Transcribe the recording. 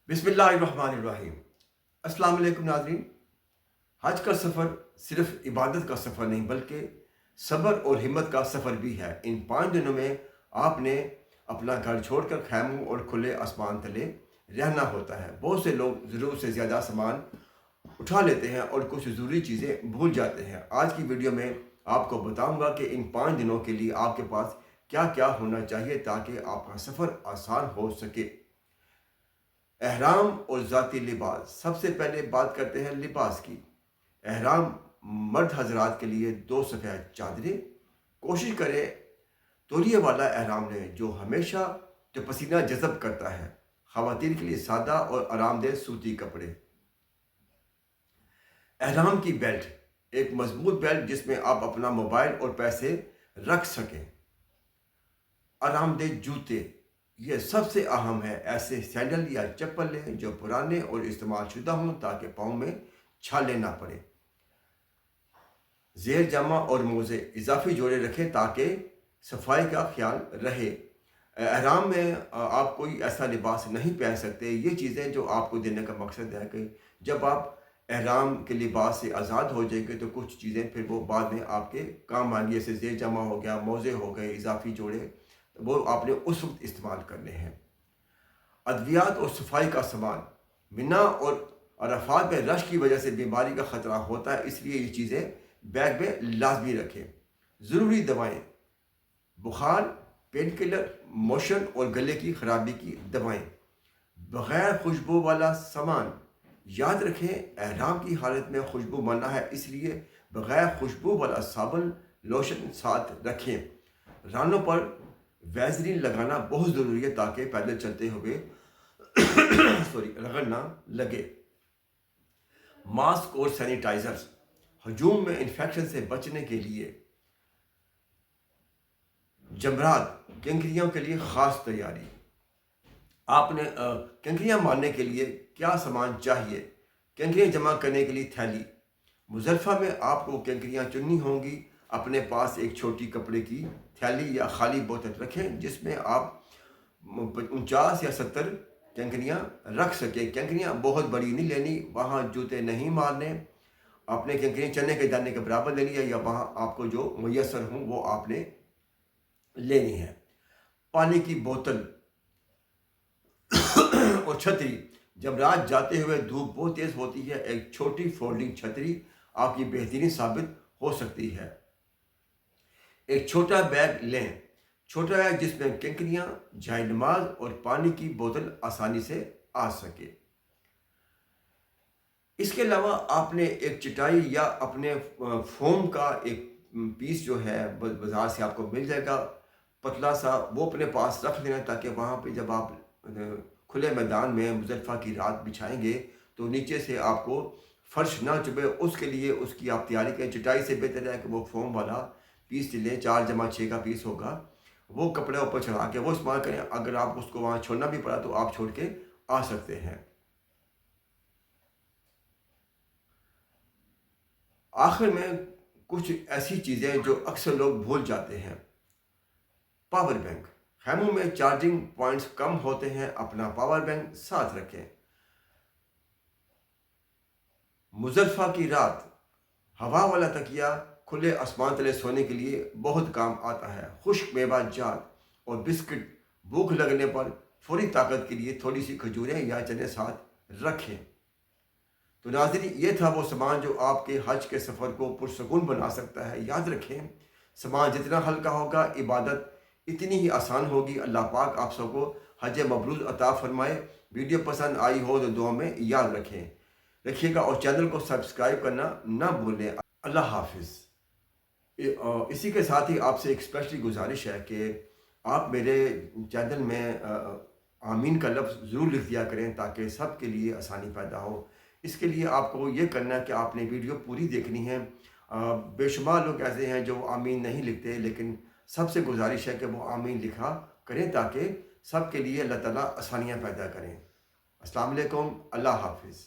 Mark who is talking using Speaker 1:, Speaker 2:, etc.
Speaker 1: बिस्मिल्लाहिर्रहमानिर्रहीम। अस्सलाम वालेकुम नाज़रीन। हज का सफ़र सिर्फ इबादत का सफ़र नहीं बल्कि सब्र और हिम्मत का सफ़र भी है। इन 5 दिनों में आपने अपना घर छोड़कर खैमों और खुले आसमान तले रहना होता है। बहुत से लोग ज़रूरत से ज़्यादा सामान उठा लेते हैं और कुछ ज़रूरी चीज़ें भूल जाते हैं। आज की वीडियो में आपको बताऊंगा कि इन 5 दिनों के लिए आपके पास क्या क्या होना चाहिए ताकि आपका सफ़र आसान हो सके। एहराम और ज़ाती लिबास। सबसे पहले बात करते हैं लिबास की। एहराम मर्द हजरात के लिए 2 सफ़ेद चादरें। कोशिश करें तौलिए वाला एहराम लें जो हमेशा जो पसीना जज़ब करता है। ख़वातीन के लिए सादा और आरामदेह सूती कपड़े। एहराम की बेल्ट, एक मजबूत बेल्ट जिसमें आप अपना मोबाइल और पैसे रख सकें। आरामदेह जूते, ये सबसे अहम है। ऐसे सैंडल या चप्पल लें जो पुराने और इस्तेमाल शुदा हों ताकि पाँव में छाले ना पड़े। ज़ेर जामा और मोज़े इजाफी जोड़े रखें ताकि सफाई का ख्याल रहे। एहराम में आप कोई ऐसा लिबास नहीं पहन सकते। ये चीज़ें जो आपको देने का मकसद है कि जब आप एहराम के लिबास से आज़ाद हो जाएंगे तो कुछ चीज़ें फिर वो बाद में आपके काम आएंगी। जैसे ज़ेर जामा हो गया, मोज़े हो गए, इजाफी जोड़े, वो आपने उस वक्त इस्तेमाल करने हैं। अद्वियात और सफाई का सामान। मिना और अरफात में रश की वजह से बीमारी का ख़तरा होता है, इसलिए ये चीज़ें बैग में लाजमी रखें। ज़रूरी दवाएँ, बुखार, पेन किलर, मोशन और गले की खराबी की दवाएँ। बग़ैर खुशबू वाला सामान। याद रखें एहराम की हालत में खुशबू मना है, इसलिए बग़ैर खुशबू वाला साबुन लोशन साथ रखें। रानों पर वैज़लीन लगाना बहुत ज़रूरी है ताकि पैदल चलते हुए रगड़ ना लगे। मास्क और सैनिटाइजर्स, हजूम में इन्फेक्शन से बचने के लिए। जमरात, केंकरियों के लिए ख़ास तैयारी। आपने केंकरियाँ मारने के लिए क्या सामान चाहिए। केंकरियाँ जमा करने के लिए थैली। मुज़दलिफ़ा में आपको केंकरियाँ चुननी होंगी। अपने पास एक छोटी कपड़े की थैली या खाली बोतल रखें जिसमें आप 49 या 70 केंकरियाँ रख सकें। केंकरियाँ बहुत बड़ी नहीं लेनी, वहाँ जूते नहीं मारने। आपने केंकरियाँ चने के दाने के बराबर लेनी है या वहाँ आपको जो मुयस्सर हों वो आपने लेनी है। पानी की बोतल और छतरी। जब रात जाते हुए धूप बहुत तेज़ होती है, एक छोटी फोल्डिंग छतरी आपकी बेहतरीन साबित हो सकती है। एक छोटा बैग लें, छोटा बैग जिसमें केंकरियाँ, जाए नमाज और पानी की बोतल आसानी से आ सके। इसके अलावा आपने एक चटाई या अपने फोम का एक पीस जो है बाज़ार से आपको मिल जाएगा पतला सा, वो अपने पास रख लेना ताकि वहाँ पे जब आप खुले मैदान में मुज़दलिफ़ा की रात बिछाएंगे तो नीचे से आपको फ़र्श ना चुभे। उसके लिए उसकी आप तैयारी करें। चटाई से बेहतर है कि वो फोम वाला पीस लें, 4x6 का पीस होगा, वो कपड़े ऊपर चढ़ा के वो इस्तेमाल करें। अगर आप उसको वहाँ छोड़ना भी पड़ा तो आप छोड़ के आ सकते हैं। आखिर में कुछ ऐसी चीज़ें जो अक्सर लोग भूल जाते हैं। पावर बैंक, खैमों में चार्जिंग पॉइंट्स कम होते हैं, अपना पावर बैंक साथ रखें। मुज़दलिफ़ा की रात, हवा वाला तकिया खुले आसमान तले सोने के लिए बहुत काम आता है। खुश्क मेवा जात और बिस्किट भूख लगने पर फौरी ताकत के लिए थोड़ी सी खजूरें या चने साथ रखें। तो नाज़रीन, ये था वो सामान जो आपके हज के सफ़र को पुरसकून बना सकता है। याद रखें सामान जितना हल्का होगा इबादत इतनी ही आसान होगी। अल्लाह पाक आप सबको हज मबरूर अता फरमाए। वीडियो पसंद आई हो तो दुआ में याद रखिएगा और चैनल को सब्सक्राइब करना ना भूलें। अल्लाह हाफिज़। इसी के साथ ही आपसे एक स्पेशली गुजारिश है कि आप मेरे चैनल में आमीन का लफ्ज़ ज़रूर लिख दिया करें ताकि सब के लिए आसानी पैदा हो। इसके लिए आपको ये करना है कि आपने वीडियो पूरी देखनी है। बेशुमार लोग ऐसे हैं जो आमीन नहीं लिखते, लेकिन सबसे गुजारिश है कि वो आमीन लिखा करें ताकि सब के लिए अल्लाह ताला आसानियाँ पैदा करें। अस्सलाम वालेकुम, अल्लाह हाफिज़।